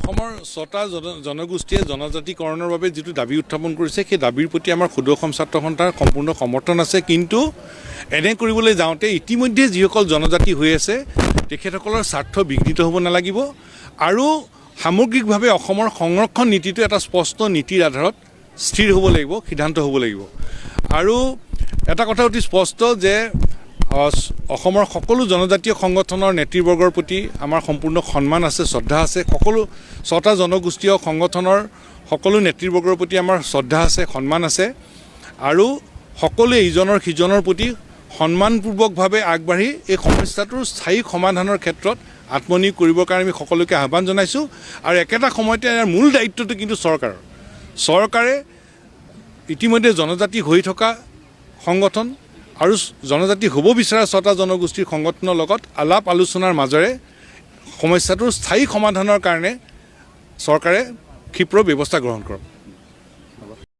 অসমৰ ৬টা জনগোষ্ঠীয়ে জনজাতিকৰণৰ বাবে যিটো দাবী উত্থাপন কৰিছে সেই দাবীৰ প্ৰতি আমাৰ ক্ষুদ্ৰ অসম ছাত্ৰ সন্থাৰ সম্পূৰ্ণ সমৰ্থন আছে। কিন্তু এনে কৰিবলৈ যাওঁতে ইতিমধ্যে যিসকল জনজাতি হৈ আছে তেখেতসকলৰ স্বাৰ্থ বিঘ্নিত হ'ব নালাগিব আৰু সামগ্ৰিকভাৱে অসমৰ সংৰক্ষণ নীতিটো এটা স্পষ্ট নীতিৰ আধাৰত স্থিৰ হ'ব লাগিব, সিদ্ধান্ত হ'ব লাগিব। আৰু এটা কথা অতি স্পষ্ট যে অসমৰ সকলো জনজাতীয় সংগঠনৰ নেতৃবৰ্গৰ প্ৰতি আমাৰ সম্পূৰ্ণ সন্মান আছে, শ্ৰদ্ধা আছে। সকলো ৬টা জনগোষ্ঠীয় সংগঠনৰ সকলো নেতৃবৰ্গৰ প্ৰতি আমাৰ শ্ৰদ্ধা আছে, সন্মান আছে আৰু সকলোৱে ইজনৰ সিজনৰ প্ৰতি সন্মানপূৰ্বকভাৱে আগবাঢ়ি এই সমস্যাটোৰ স্থায়ী সমাধানৰ ক্ষেত্ৰত আত্মনিয়োগ কৰিবৰ কাৰণে আমি সকলোকে আহ্বান জনাইছোঁ। আৰু একেটা সময়তে ইয়াৰ মূল দায়িত্বটো কিন্তু চৰকাৰে ইতিমধ্যে জনজাতি হৈ থকা সংগঠন আৰু জনজাতি হ'ব বিচৰা ৬টা জনগোষ্ঠীৰ সংগঠনৰ লগত আলাপ আলোচনাৰ মাজেৰে সমস্যাটোৰ স্থায়ী সমাধানৰ কাৰণে চৰকাৰে ক্ষীপ্ৰ ব্যৱস্থা গ্ৰহণ কৰক।